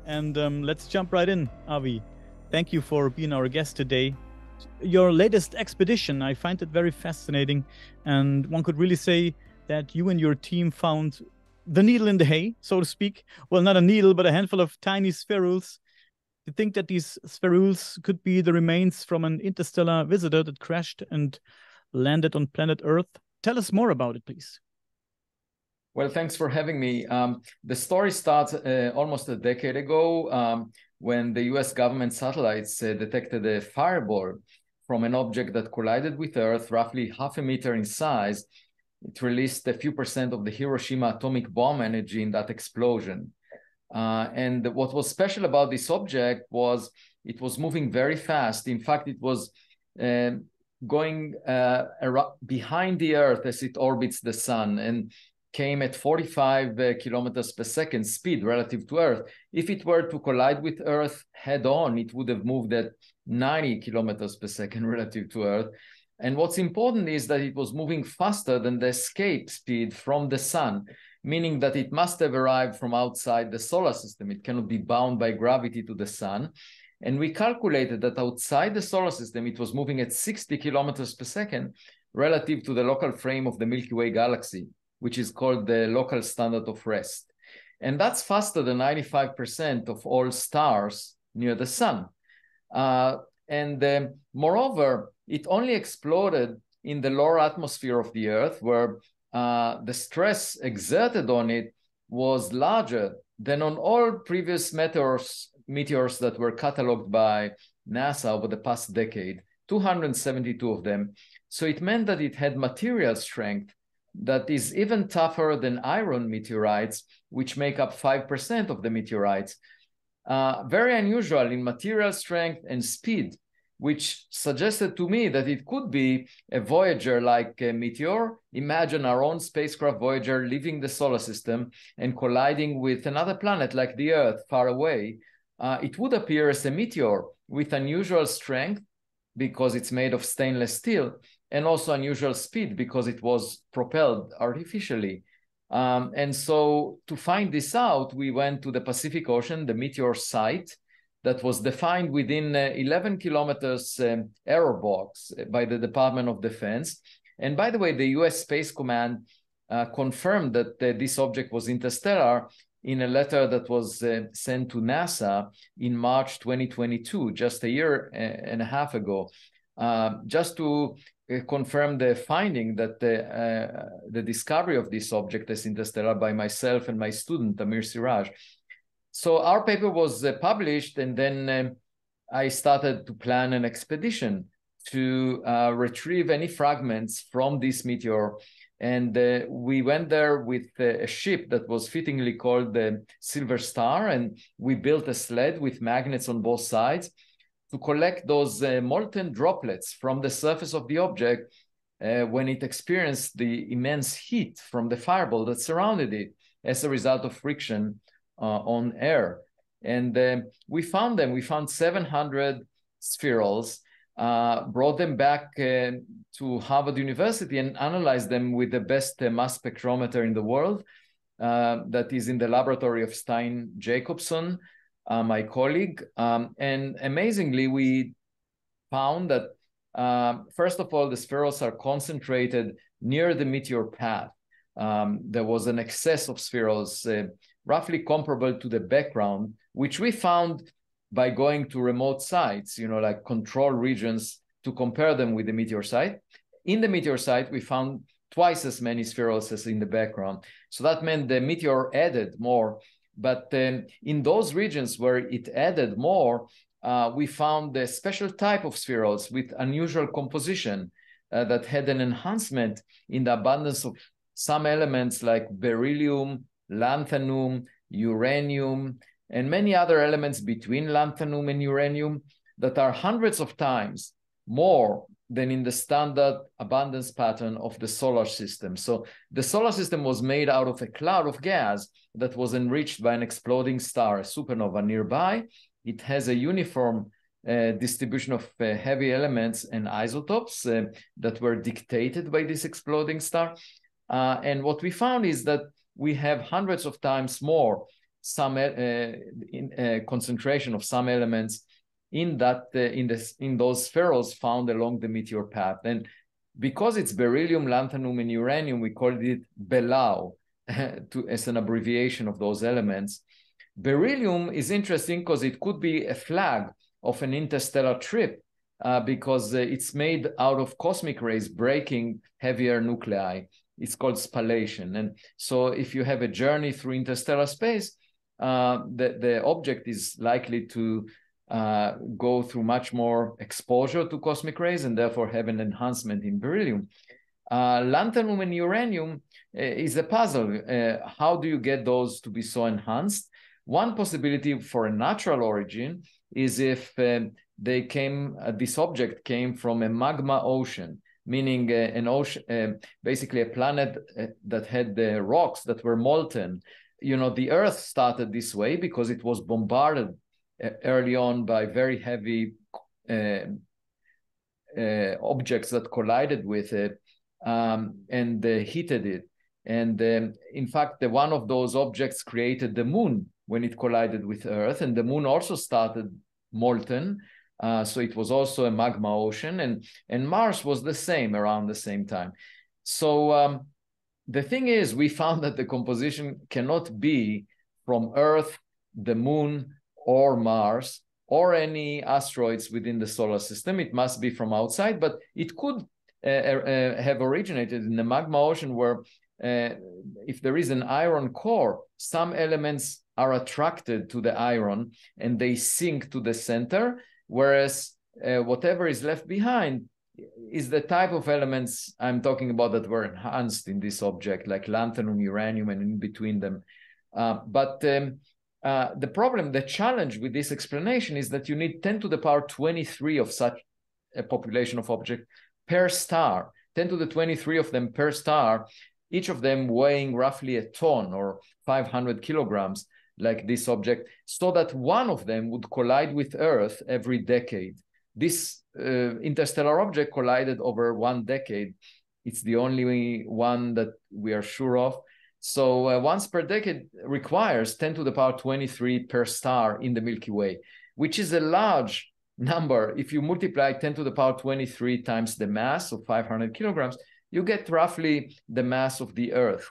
And let's jump right in, Avi. Thank you for being our guest today. Your latest expedition, I find it very fascinating. And one could really say that you and your team found the needle in the hay, so to speak. Well, not a needle, but a handful of tiny spherules. You think that these spherules could be the remains from an interstellar visitor that crashed and landed on planet Earth? Tell us more about it, please. Well, thanks for having me. The story starts almost a decade ago when the US government satellites detected a fireball from an object that collided with Earth, roughly half a meter in size. It released a few percent of the Hiroshima atomic bomb energy in that explosion. And what was special about this object was it was moving very fast. In fact, it was going behind the Earth as it orbits the sun, and came at 45 kilometers per second speed relative to Earth. If it were to collide with Earth head on, it would have moved at 90 kilometers per second relative to Earth. And what's important is that it was moving faster than the escape speed from the sun, meaning that it must have arrived from outside the solar system. It cannot be bound by gravity to the sun. And we calculated that outside the solar system, it was moving at 60 kilometers per second relative to the local frame of the Milky Way galaxy, which is called the local standard of rest. And that's faster than 95% of all stars near the sun. Moreover, it only exploded in the lower atmosphere of the Earth, where the stress exerted on it was larger than on all previous meteors that were cataloged by NASA over the past decade, 272 of them. So it meant that it had material strength that is even tougher than iron meteorites, which make up 5% of the meteorites. Very unusual in material strength and speed, which suggested to me that it could be a Voyager-like meteor. Imagine our own spacecraft Voyager leaving the solar system and colliding with another planet like the Earth far away. It would appear as a meteor with unusual strength because it's made of stainless steel, and also unusual speed because it was propelled artificially. And so to find this out, we went to the Pacific Ocean, the meteor site that was defined within 11 kilometers error box by the Department of Defense. And by the way, the US Space Command confirmed that this object was interstellar in a letter that was sent to NASA in March 2022, just a year and a half ago, just to confirm the finding that the discovery of this object as interstellar by myself and my student, Amir Siraj. So our paper was published, and then I started to plan an expedition to retrieve any fragments from this meteor. And we went there with a ship that was fittingly called the Silver Star, and we built a sled with magnets on both sides to collect those molten droplets from the surface of the object when it experienced the immense heat from the fireball that surrounded it as a result of friction on air. And we found them. We found 700 spherules, brought them back to Harvard University and analyzed them with the best mass spectrometer in the world that is in the laboratory of Stein Jacobson, my colleague. And amazingly, we found that, first of all, the spherules are concentrated near the meteor path. There was an excess of spherules, roughly comparable to the background, which we found by going to remote sites, like control regions, to compare them with the meteor site. In the meteor site, we found twice as many spherules as in the background. So that meant the meteor added more. But in those regions where it added more, we found a special type of spherules with unusual composition that had an enhancement in the abundance of some elements like beryllium, lanthanum, uranium, and many other elements between lanthanum and uranium that are hundreds of times more than in the standard abundance pattern of the solar system. So the solar system was made out of a cloud of gas that was enriched by an exploding star, a supernova nearby. It has a uniform distribution of heavy elements and isotopes that were dictated by this exploding star. And what we found is that we have hundreds of times more some concentration of some elements in those spherules found along the meteor path. And because it's beryllium, lanthanum, and uranium, we called it BELAU as an abbreviation of those elements. Beryllium is interesting because it could be a flag of an interstellar trip because it's made out of cosmic rays breaking heavier nuclei. It's called spallation. And so if you have a journey through interstellar space, the object is likely to go through much more exposure to cosmic rays and therefore have an enhancement in beryllium. Lanthanum and uranium is a puzzle. How do you get those to be so enhanced? One possibility for a natural origin is if this object came from a magma ocean, meaning an ocean, basically a planet that had the rocks that were molten. The Earth started this way because it was bombarded early on by very heavy objects that collided with it and heated it. And in fact, one of those objects created the moon when it collided with Earth, and the moon also started molten. So it was also a magma ocean, and Mars was the same around the same time. So the thing is, we found that the composition cannot be from Earth, the moon, or Mars, or any asteroids within the solar system. It must be from outside, but it could have originated in the magma ocean where if there is an iron core, some elements are attracted to the iron and they sink to the center, whereas whatever is left behind is the type of elements I'm talking about that were enhanced in this object, like lanthanum, uranium, and in between them. But the problem, the challenge with this explanation is that you need 10 to the power 23 of such a population of objects per star, 10 to the 23 of them per star, each of them weighing roughly a ton or 500 kilograms, like this object, so that one of them would collide with Earth every decade. This interstellar object collided over 1 decade. It's the only one that we are sure of. So once per decade requires 10 to the power 23 per star in the Milky Way, which is a large number. If you multiply 10 to the power 23 times the mass of 500 kilograms, you get roughly the mass of the Earth.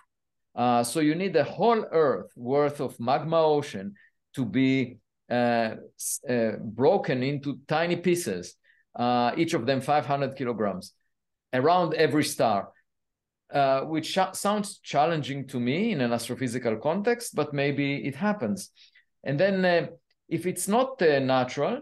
So you need a whole Earth worth of magma ocean to be broken into tiny pieces, each of them 500 kilograms, around every star, which sounds challenging to me in an astrophysical context, but maybe it happens. And then if it's not natural,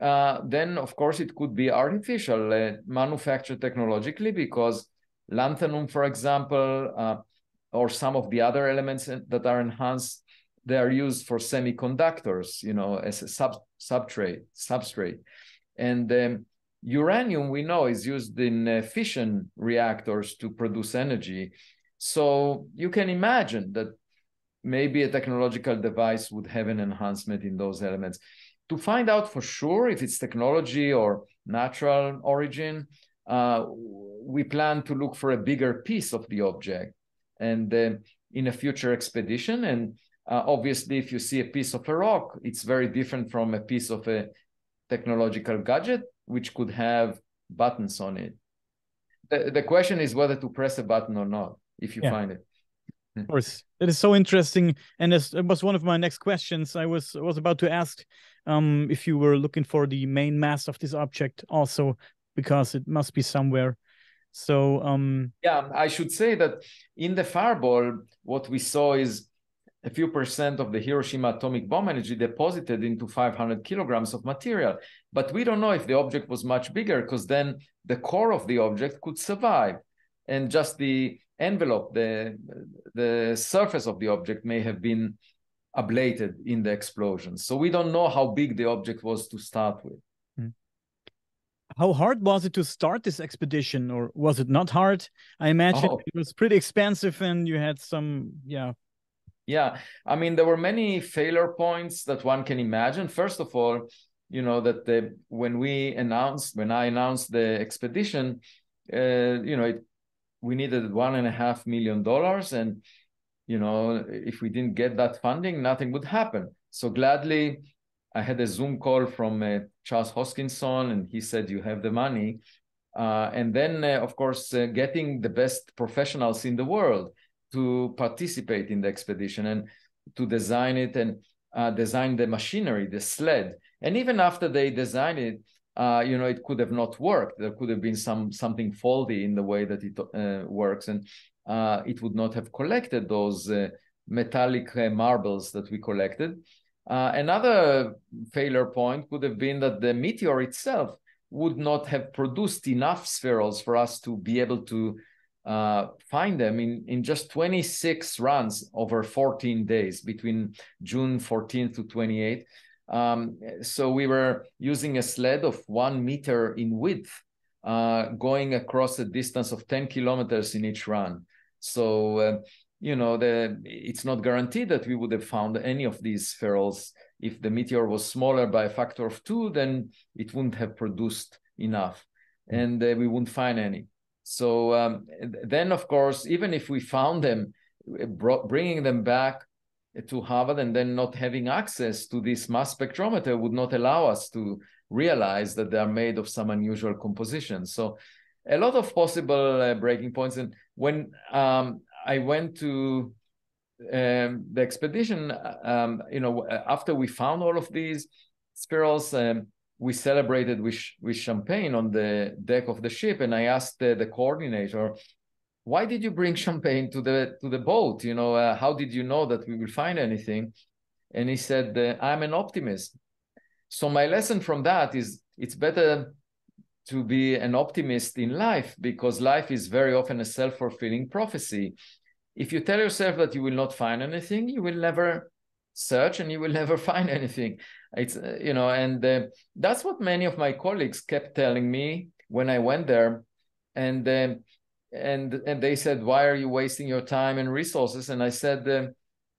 then of course it could be artificial, manufactured technologically, because lanthanum, for example, or some of the other elements that are enhanced, they are used for semiconductors, as a substrate. And uranium, we know, is used in fission reactors to produce energy. So you can imagine that maybe a technological device would have an enhancement in those elements. To find out for sure if it's technology or natural origin, we plan to look for a bigger piece of the object and in a future expedition. And obviously, if you see a piece of a rock, it's very different from a piece of a technological gadget, which could have buttons on it. The question is whether to press a button or not, if you find it. Of course, it is so interesting, and it was one of my next questions. I was about to ask if you were looking for the main mass of this object also, because it must be somewhere. So yeah, I should say that in the fireball, what we saw is a few percent of the Hiroshima atomic bomb energy deposited into 500 kilograms of material. But we don't know if the object was much bigger, because then the core of the object could survive, and just the envelope, the surface of the object may have been ablated in the explosion. So we don't know how big the object was to start with. How hard was it to start this expedition, or was it not hard? I imagine it was pretty expensive, and you had some, Yeah, I mean, there were many failure points that one can imagine. First of all, that when I announced the expedition, we needed $1.5 million, and if we didn't get that funding, nothing would happen. So gladly, I had a Zoom call from Charles Hoskinson, and he said, you have the money. And then, of course, getting the best professionals in the world to participate in the expedition and to design it and design the machinery, the sled. And even after they designed it, it could have not worked. There could have been something faulty in the way that it works, and it would not have collected those metallic marbles that we collected. Another failure point could have been that the meteor itself would not have produced enough spherules for us to be able to find them in just 26 runs over 14 days between June 14th to 28th. So we were using a sled of 1 meter in width, going across a distance of 10 kilometers in each run. So, it's not guaranteed that we would have found any of these spherules. If the meteor was smaller by a factor of 2, then it wouldn't have produced enough, and we wouldn't find any. So then, of course, even if we found them, bringing them back to Harvard and then not having access to this mass spectrometer would not allow us to realize that they are made of some unusual composition. So a lot of possible breaking points. And when I went to the expedition, after we found all of these spirals, we celebrated with champagne on the deck of the ship. And I asked the coordinator, why did you bring champagne to the boat? How did you know that we will find anything? And he said, I'm an optimist. So my lesson from that is it's better to be an optimist in life, because life is very often a self-fulfilling prophecy. If you tell yourself that you will not find anything, you will never search and you will never find anything. It's, and that's what many of my colleagues kept telling me when I went there. And they said, why are you wasting your time and resources? And I said,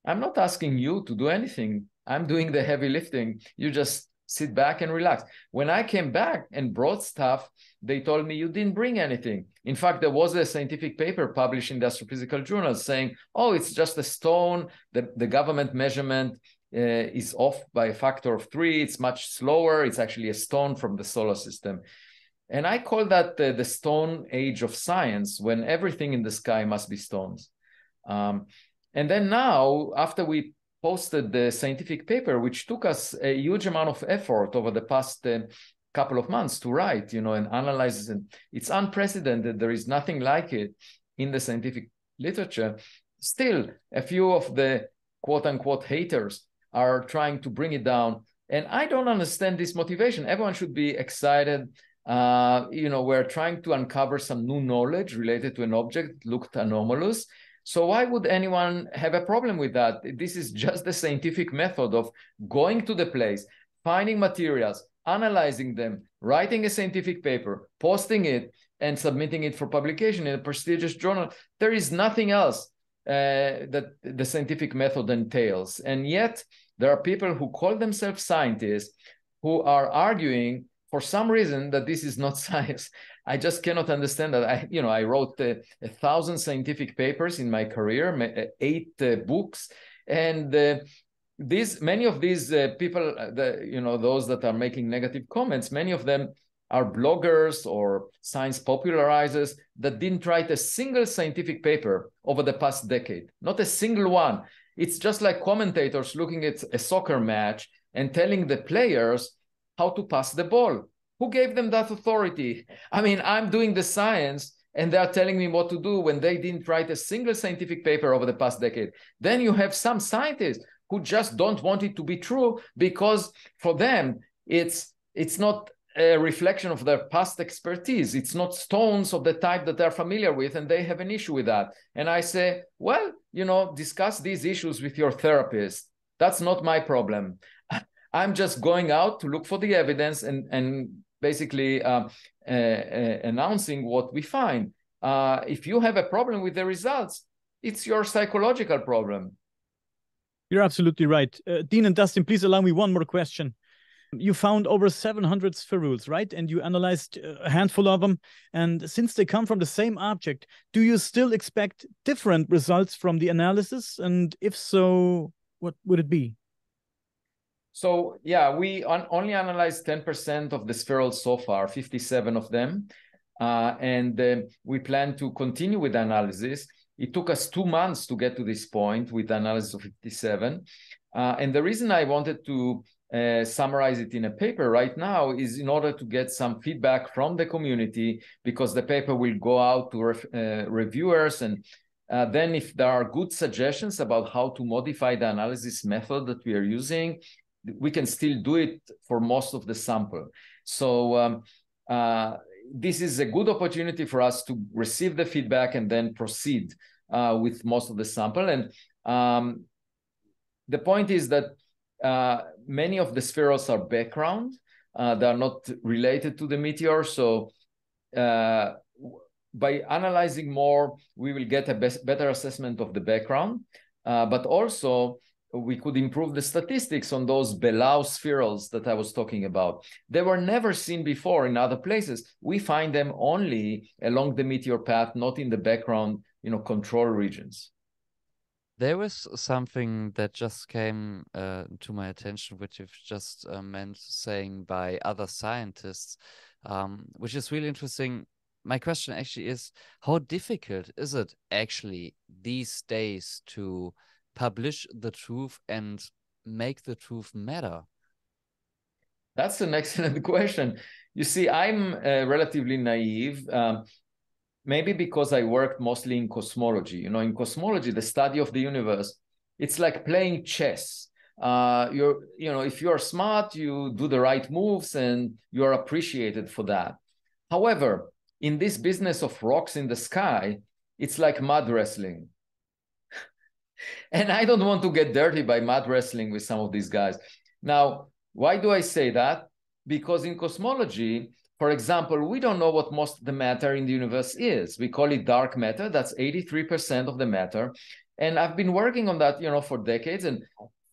I'm not asking you to do anything. I'm doing the heavy lifting. You just sit back and relax. When I came back and brought stuff, they told me you didn't bring anything. In fact, there was a scientific paper published in the Astrophysical Journal saying, oh, it's just a stone. The government measurement is off by a factor of 3. It's much slower. It's actually a stone from the solar system. And I call that the stone age of science, when everything in the sky must be stones. And then now, after we posted the scientific paper, which took us a huge amount of effort over the past couple of months to write, and analyze it. It's unprecedented. There is nothing like it in the scientific literature. Still, a few of the quote-unquote haters are trying to bring it down. And I don't understand this motivation. Everyone should be excited. We're trying to uncover some new knowledge related to an object that looked anomalous. So why would anyone have a problem with that? This is just the scientific method of going to the place, finding materials, analyzing them, writing a scientific paper, posting it, and submitting it for publication in a prestigious journal. There is nothing else that the scientific method entails. And yet there are people who call themselves scientists who are arguing for some reason that this is not science. I just cannot understand that. I wrote 1,000 scientific papers in my career, 8 books, and many of these people, those that are making negative comments, many of them are bloggers or science popularizers that didn't write a single scientific paper over the past decade, not a single one. It's just like commentators looking at a soccer match and telling the players how to pass the ball. Who gave them that authority? I mean, I'm doing the science and they're telling me what to do when they didn't write a single scientific paper over the past decade. Then you have some scientists who just don't want it to be true because for them, it's not a reflection of their past expertise. It's not stones of the type that they're familiar with, and they have an issue with that. And I say, well, discuss these issues with your therapist. That's not my problem. I'm just going out to look for the evidence and basically announcing what we find. If you have a problem with the results, it's your psychological problem. You're absolutely right. Dean and Dustin, please allow me one more question. You found over 700 spherules, right? And you analyzed a handful of them. And since they come from the same object, do you still expect different results from the analysis? And if so, what would it be? So yeah, we only analyzed 10% of the spherules so far, 57 of them. And we plan to continue with the analysis. It took us 2 months to get to this point with the analysis of 57. And the reason I wanted to summarize it in a paper right now is in order to get some feedback from the community, because the paper will go out to reviewers. And then if there are good suggestions about how to modify the analysis method that we are using, we can still do it for most of the sample. So this is a good opportunity for us to receive the feedback and then proceed with most of the sample. And the point is that many of the spherules are background. They are not related to the meteor. So by analyzing more, we will get a better assessment of the background. But also, we could improve the statistics on those Belau spherules that I was talking about. They were never seen before in other places. We find them only along the meteor path, not in the background, control regions. There was something that just came to my attention, which you've just meant saying by other scientists, which is really interesting. My question actually is, how difficult is it actually these days to publish the truth and make the truth matter? That's an excellent question. You see, I'm relatively naive, maybe because I worked mostly in cosmology. In cosmology, the study of the universe, it's like playing chess. If you're smart, you do the right moves and you're appreciated for that. However, in this business of rocks in the sky, it's like mud wrestling. And I don't want to get dirty by mud wrestling with some of these guys. Now, why do I say that? Because in cosmology, for example, we don't know what most of the matter in the universe is. We call it dark matter. That's 83% of the matter. And I've been working on that, for decades. And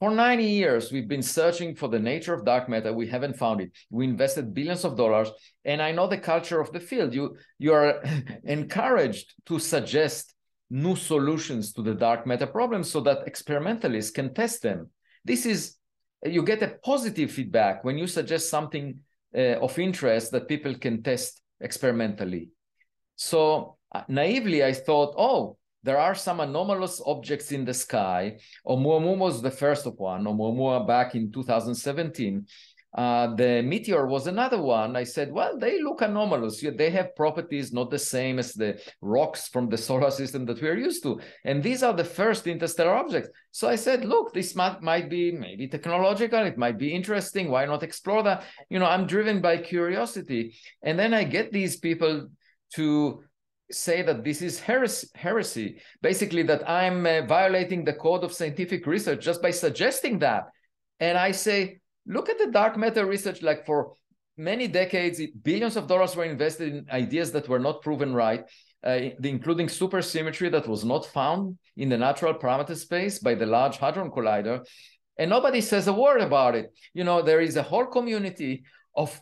for 90 years, we've been searching for the nature of dark matter. We haven't found it. We invested billions of dollars. And I know the culture of the field. You are encouraged to suggest new solutions to the dark matter problem so that experimentalists can test them. You get a positive feedback when you suggest something of interest that people can test experimentally. So naively, I thought, there are some anomalous objects in the sky. Oumuamua was the first of one, Oumuamua back in 2017. The meteor was another one. I said, well, they look anomalous. They have properties not the same as the rocks from the solar system that we're used to. And these are the first interstellar objects. So I said, look, this might be maybe technological. It might be interesting. Why not explore that? I'm driven by curiosity. And then I get these people to say that this is heresy. Basically, that I'm violating the code of scientific research just by suggesting that. And I say, look at the dark matter research. Like for many decades, billions of dollars were invested in ideas that were not proven right, including supersymmetry that was not found in the natural parameter space by the Large Hadron Collider. And nobody says a word about it. There is a whole community of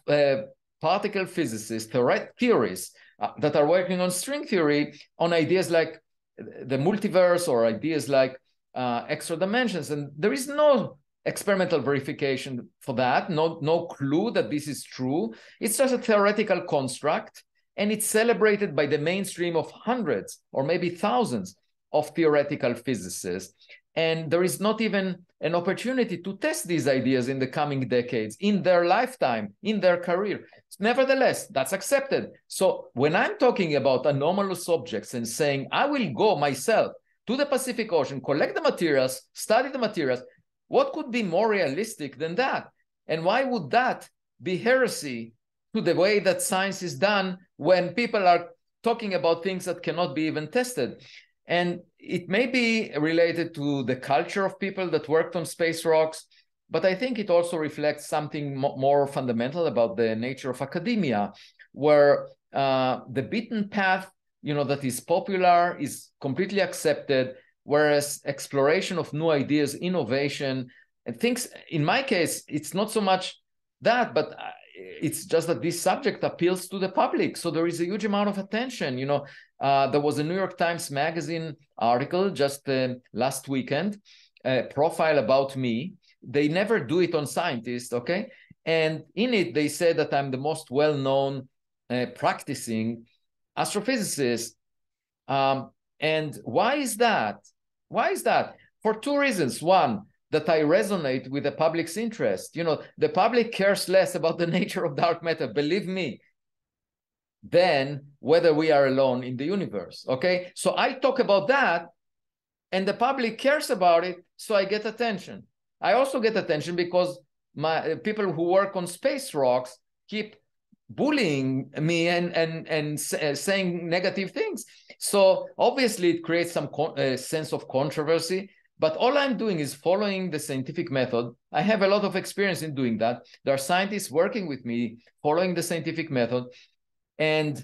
particle physicists, theorists that are working on string theory, on ideas like the multiverse or ideas like extra dimensions. And there is no experimental verification for that, no clue that this is true. It's just a theoretical construct, and it's celebrated by the mainstream of hundreds or maybe thousands of theoretical physicists. And there is not even an opportunity to test these ideas in the coming decades, in their lifetime, in their career. Nevertheless, that's accepted. So when I'm talking about anomalous objects and saying, I will go myself to the Pacific Ocean, collect the materials, study the materials, what could be more realistic than that? And why would that be heresy to the way that science is done when people are talking about things that cannot be even tested? And it may be related to the culture of people that worked on space rocks, but I think it also reflects something more fundamental about the nature of academia, where the beaten path, that is popular is completely accepted, whereas exploration of new ideas, innovation, and things, in my case, it's not so much that, but it's just that this subject appeals to the public. So there is a huge amount of attention. There was a New York Times Magazine article just last weekend, a profile about me. They never do it on scientists, okay? And in it, they say that I'm the most well-known practicing astrophysicist. And why is that? Why is that? For two reasons. One, that I resonate with the public's interest. The public cares less about the nature of dark matter, believe me, than whether we are alone in the universe, okay? So I talk about that, and the public cares about it, so I get attention. I also get attention because my people who work on space rocks keep bullying me and saying negative things. So obviously it creates some sense of controversy, but all I'm doing is following the scientific method. I have a lot of experience in doing that. There are scientists working with me following the scientific method. And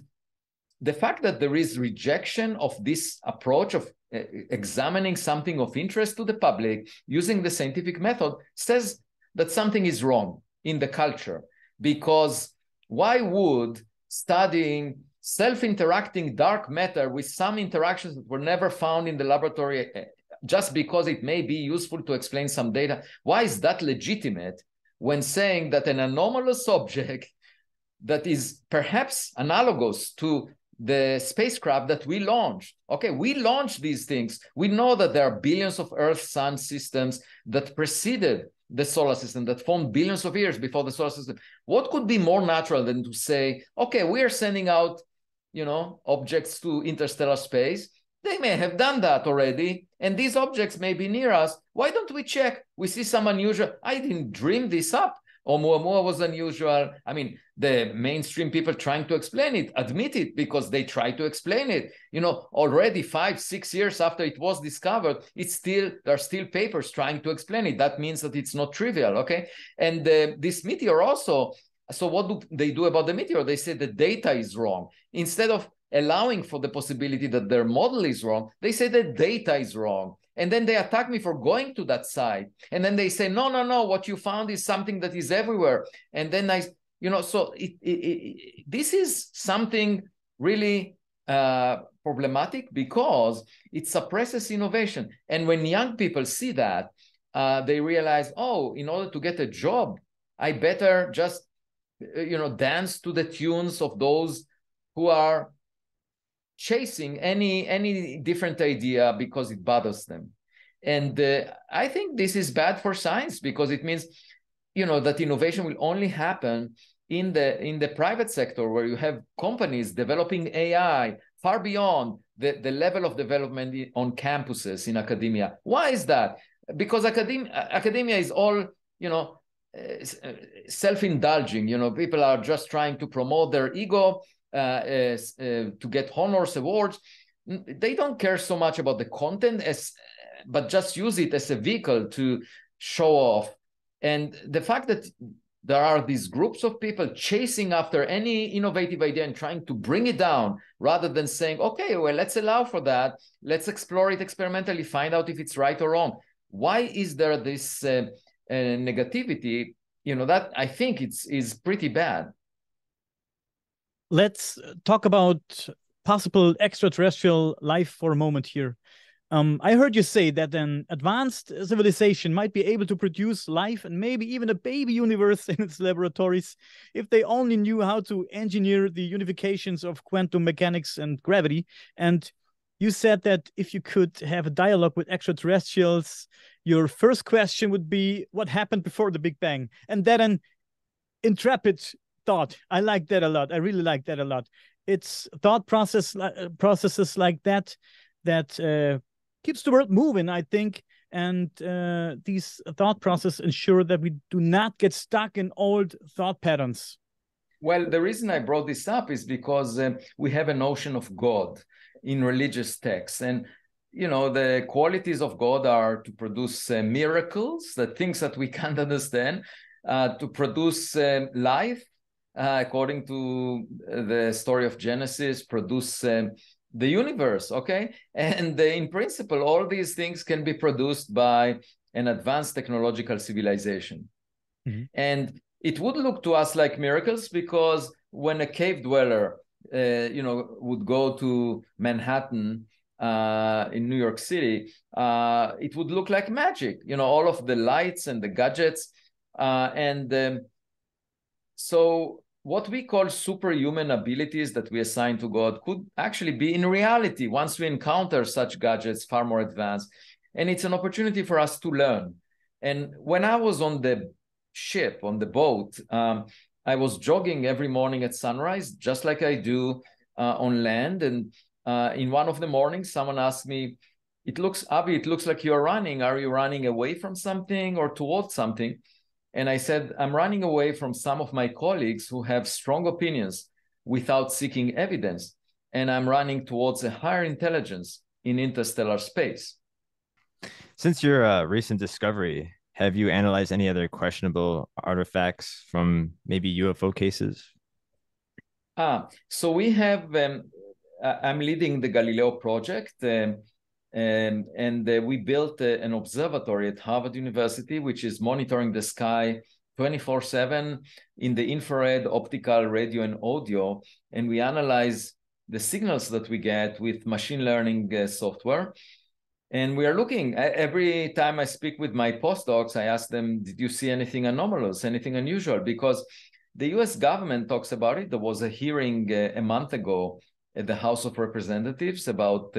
the fact that there is rejection of this approach of examining something of interest to the public using the scientific method says that something is wrong in the culture. Because why would studying self-interacting dark matter with some interactions that were never found in the laboratory, just because it may be useful to explain some data, why is that legitimate when saying that an anomalous object that is perhaps analogous to the spacecraft that we launched? Okay, we launched these things. We know that there are billions of Earth-Sun systems that preceded the solar system, that formed billions of years before the solar system. What could be more natural than to say, okay, we are sending out, objects to interstellar space. They may have done that already, and these objects may be near us. Why don't we check? We see some unusual. I didn't dream this up. Oumuamua was unusual. I mean, the mainstream people trying to explain it admit it because they try to explain it. Already 5-6 years after it was discovered, there are still papers trying to explain it. That means that it's not trivial, okay? And this meteor also, so what do they do about the meteor? They say the data is wrong. Instead of allowing for the possibility that their model is wrong, they say the data is wrong. And then they attack me for going to that site. And then they say, no, what you found is something that is everywhere. And then so this is something really problematic because it suppresses innovation. And when young people see that, they realize, in order to get a job, I better just, dance to the tunes of those who are chasing any different idea because it bothers them. And I think this is bad for science because it means, that innovation will only happen in the private sector, where you have companies developing AI far beyond the level of development on campuses in academia. Why is that? Because academia is all, self-indulging. People are just trying to promote their ego, to get honors, awards. They don't care so much about the content but just use it as a vehicle to show off. And the fact that there are these groups of people chasing after any innovative idea and trying to bring it down, rather than saying, okay, well, let's allow for that. Let's explore it experimentally, find out if it's right or wrong. Why is there this negativity? That I think is pretty bad. Let's talk about possible extraterrestrial life for a moment here. I heard you say that an advanced civilization might be able to produce life and maybe even a baby universe in its laboratories if they only knew how to engineer the unifications of quantum mechanics and gravity. And you said that if you could have a dialogue with extraterrestrials, your first question would be what happened before the Big Bang? And that an intrepid thought. I like that a lot. I really like that a lot. It's thought processes like that keeps the world moving, I think. And these thought processes ensure that we do not get stuck in old thought patterns. Well, the reason I brought this up is because we have a notion of God in religious texts. And, the qualities of God are to produce miracles, the things that we can't understand, to produce life, according to the story of Genesis, produce the universe, okay? And in principle, all these things can be produced by an advanced technological civilization. Mm-hmm. And it would look to us like miracles, because when a cave dweller, would go to Manhattan in New York City, it would look like magic. All of the lights and the gadgets, so what we call superhuman abilities that we assign to God could actually be in reality once we encounter such gadgets far more advanced. And it's an opportunity for us to learn. And when I was on the ship, on the boat, I was jogging every morning at sunrise, just like I do on land. And in one of the mornings, someone asked me, Avi, it looks like you're running. Are you running away from something or towards something? And I said, I'm running away from some of my colleagues who have strong opinions without seeking evidence. And I'm running towards a higher intelligence in interstellar space. Since your recent discovery, have you analyzed any other questionable artifacts from maybe UFO cases? So we have, I'm leading the Galileo project, and we built an observatory at Harvard University, which is monitoring the sky 24/7 in the infrared, optical, radio, and audio. And we analyze the signals that we get with machine learning software. And we are looking, every time I speak with my postdocs, I ask them, did you see anything anomalous, anything unusual? Because the US government talks about it. There was a hearing a month ago at the House of Representatives about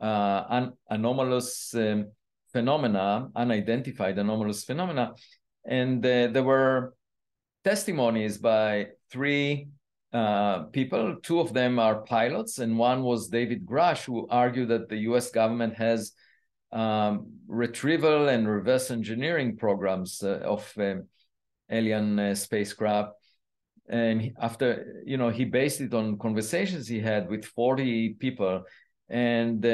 anomalous phenomena, unidentified anomalous phenomena. And there were testimonies by 3 people. 2 of them are pilots, and one was David Grush, who argued that the US government has retrieval and reverse engineering programs of alien spacecraft. And after, he based it on conversations he had with 40 people. And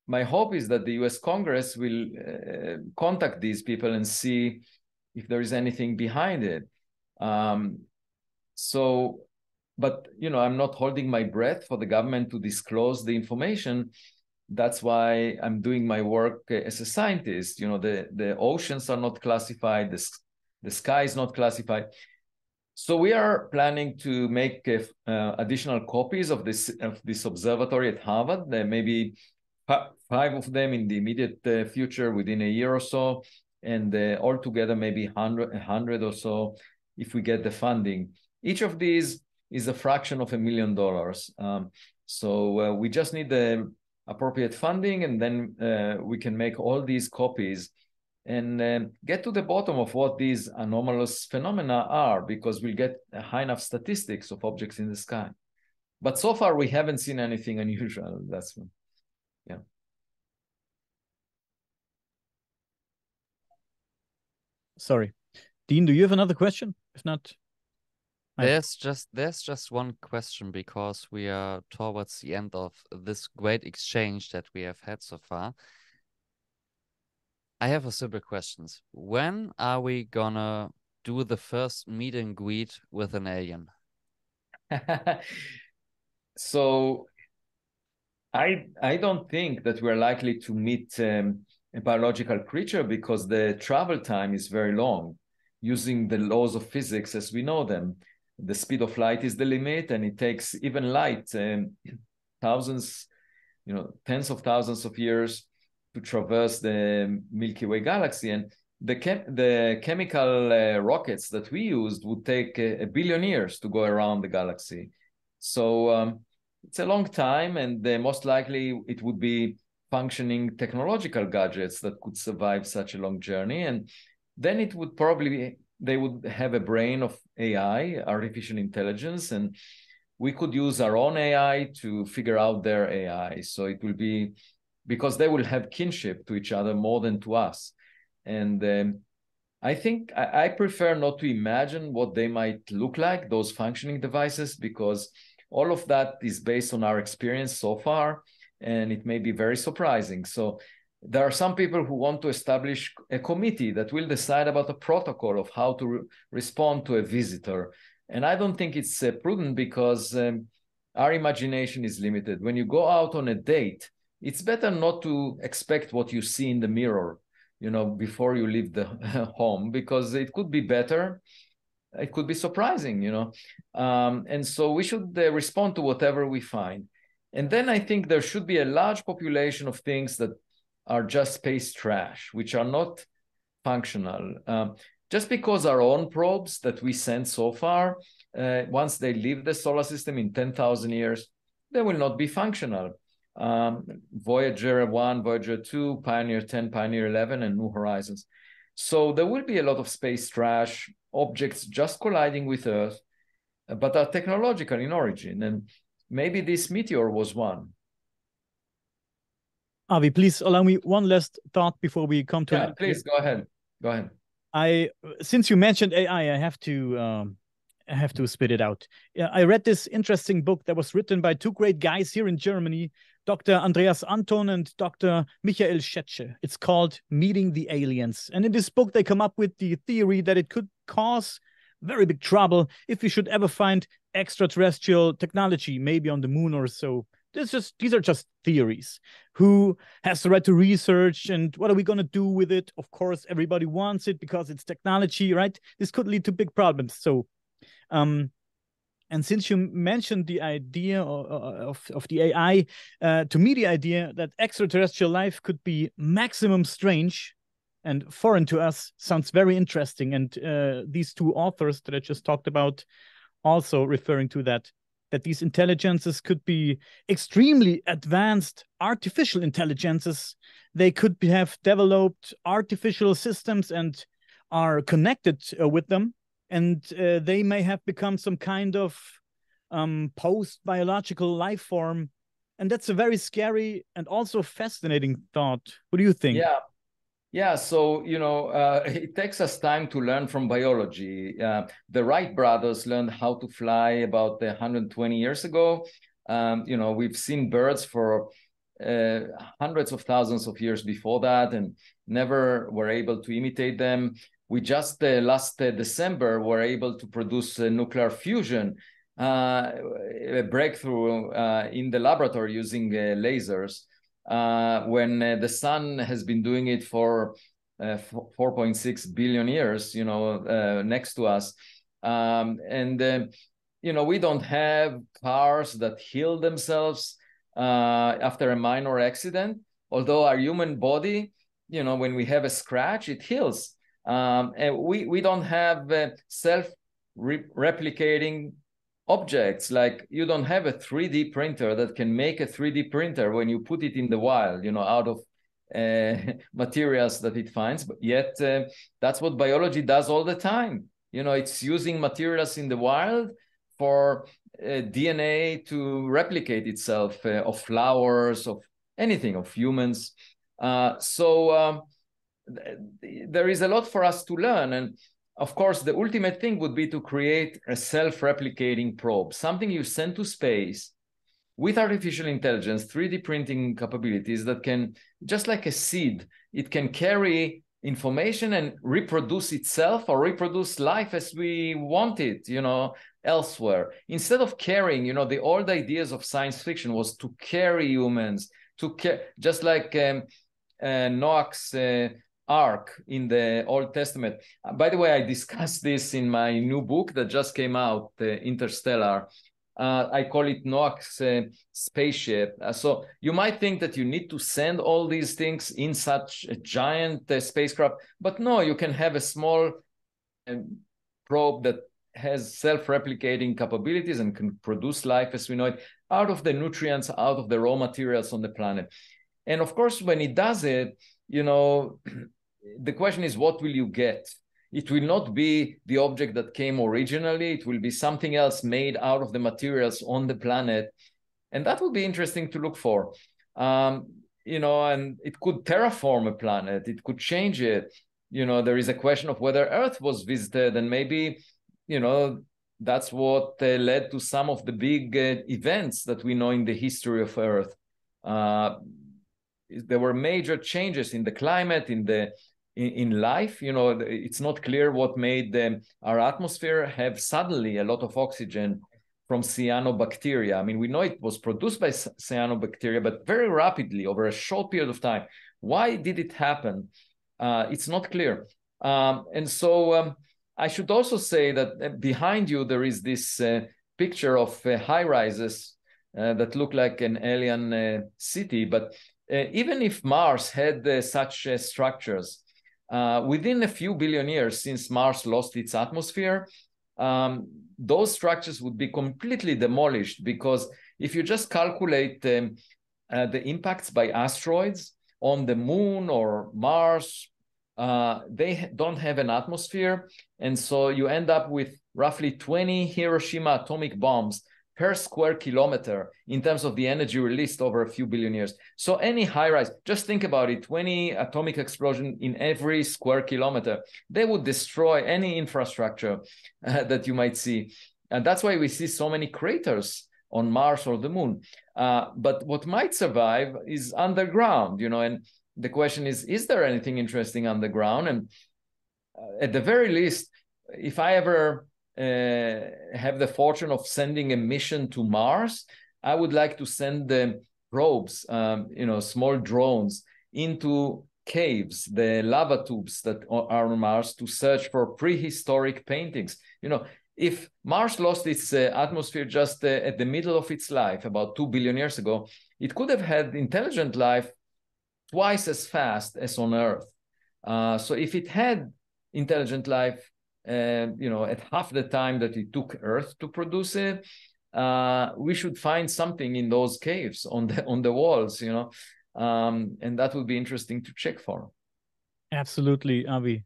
my hope is that the US Congress will contact these people and see if there is anything behind it. But I'm not holding my breath for the government to disclose the information. That's why I'm doing my work as a scientist. The oceans are not classified, the sky is not classified. So we are planning to make additional copies of this observatory at Harvard. There may be 5 of them in the immediate future, within a year or so, and altogether maybe 100 or so if we get the funding. Each of these is a fraction of $1 million. So we just need the appropriate funding, and then we can make all these copies and get to the bottom of what these anomalous phenomena are, because we'll get high enough statistics of objects in the sky. But so far, we haven't seen anything unusual. That's one. Yeah. Sorry. Dean, do you have another question? If not, there's just one question, because we are towards the end of this great exchange that we have had so far. I have a simple question. When are we gonna do the first meet and greet with an alien? So I don't think that we're likely to meet a biological creature, because the travel time is very long. Using the laws of physics as we know them, the speed of light is the limit, and it takes even light thousands, tens of thousands of years to traverse the Milky Way galaxy. And the chemical rockets that we used would take a billion years to go around the galaxy. So it's a long time, and most likely it would be functioning technological gadgets that could survive such a long journey. And then it would probably, they would have a brain of AI, artificial intelligence, and we could use our own AI to figure out their AI. So it will be, because they will have kinship to each other more than to us. And I think I prefer not to imagine what they might look like, those functioning devices, because all of that is based on our experience so far, and it may be very surprising. So there are some people who want to establish a committee that will decide about a protocol of how to respond to a visitor. And I don't think it's prudent, because our imagination is limited. When you go out on a date, it's better not to expect what you see in the mirror. before you leave the home, because it could be better. It could be surprising, and so we should respond to whatever we find. And then I think there should be a large population of things that are just space trash, which are not functional. Just because our own probes that we sent so far, once they leave the solar system in 10,000 years, they will not be functional. Voyager 1, Voyager 2, Pioneer 10, Pioneer 11, and New Horizons. So there will be a lot of space trash, objects just colliding with Earth, but are technological in origin. And maybe this meteor was one. Avi, please allow me one last thought before we come to an please go ahead. Go ahead. Since you mentioned AI, I have to spit it out. I read this interesting book that was written by two great guys here in Germany, Dr. Andreas Anton and Dr. Michael Schetsche. It's called Meeting the Aliens. And in this book, they come up with the theory that it could cause very big trouble if we should ever find extraterrestrial technology, maybe on the moon or so. These are just theories. Who has the right to research, and what are we going to do with it? Of course, everybody wants it because it's technology, right? This could lead to big problems. So, and since you mentioned the idea of the AI, to me, the idea that extraterrestrial life could be maximum strange and foreign to us sounds very interesting. And these two authors that I just talked about also referring to that these intelligences could be extremely advanced artificial intelligences. They could have developed artificial systems and are connected with them. And they may have become some kind of post-biological life form. And that's a very scary and also fascinating thought. What do you think? Yeah, so, it takes us time to learn from biology. The Wright brothers learned how to fly about 120 years ago. We've seen birds for hundreds of thousands of years before that and never were able to imitate them. We just last December were able to produce nuclear fusion, a breakthrough in the laboratory using lasers. When the sun has been doing it for 4.6 billion years, next to us. We don't have cars that heal themselves after a minor accident, although our human body, when we have a scratch, it heals. And we don't have self-replicating objects. Like, you don't have a 3D printer that can make a 3D printer when you put it in the wild, out of materials that it finds. But yet that's what biology does all the time. It's using materials in the wild for DNA to replicate itself, of flowers, of anything, of humans. So there is a lot for us to learn. And of course, the ultimate thing would be to create a self-replicating probe, something you send to space with artificial intelligence, 3D printing capabilities that can, just like a seed, it can carry information and reproduce itself or reproduce life as we want it, elsewhere. Instead of carrying, the old ideas of science fiction was to carry humans, just like Noah's Ark in the Old Testament. By the way, I discussed this in my new book that just came out, Interstellar. I call it Noah's spaceship. So you might think that you need to send all these things in such a giant spacecraft, but no, you can have a small probe that has self-replicating capabilities and can produce life as we know it out of the nutrients, out of the raw materials on the planet. And of course, when it does it, the question is, what will you get? It will not be the object that came originally. It will be something else made out of the materials on the planet. And that would be interesting to look for. And it could terraform a planet. It could change it. There is a question of whether Earth was visited, and maybe, that's what led to some of the big events that we know in the history of Earth. There were major changes in the climate, in life. It's not clear what made our atmosphere have suddenly a lot of oxygen from cyanobacteria. I mean, we know it was produced by cyanobacteria, but very rapidly over a short period of time. Why did it happen? It's not clear. And so I should also say that behind you, there is this picture of high rises that look like an alien city. But even if Mars had such structures, within a few billion years since Mars lost its atmosphere, those structures would be completely demolished, because if you just calculate the impacts by asteroids on the moon or Mars, they don't have an atmosphere. And so you end up with roughly 20 Hiroshima atomic bombs per square kilometer in terms of the energy released over a few billion years. So any high rise, just think about it, 20 atomic explosion in every square kilometer, they would destroy any infrastructure that you might see. And that's why we see so many craters on Mars or the moon. But what might survive is underground, and the question is there anything interesting underground? And at the very least, if I ever have the fortune of sending a mission to Mars, I would like to send the probes, small drones, into caves, the lava tubes that are on Mars, to search for prehistoric paintings. If Mars lost its atmosphere just at the middle of its life, about 2 billion years ago, it could have had intelligent life twice as fast as on Earth. So if it had intelligent life, at half the time that it took Earth to produce it, we should find something in those caves on the walls, and that would be interesting to check for. Absolutely, Avi.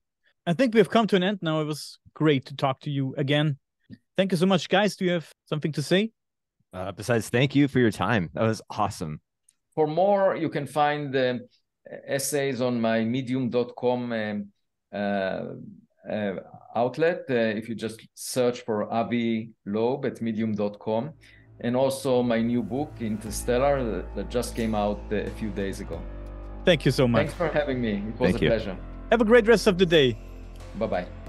I think we've come to an end now. It was great to talk to you again. Thank you so much, guys. Do you have something to say? Besides, thank you for your time. That was awesome. For more, you can find essays on my medium.com outlet. If you just search for Avi Loeb at medium.com, and also my new book, Interstellar, that just came out a few days ago. Thank you so much. Thanks for having me. It was a pleasure. Have a great rest of the day. Bye-bye.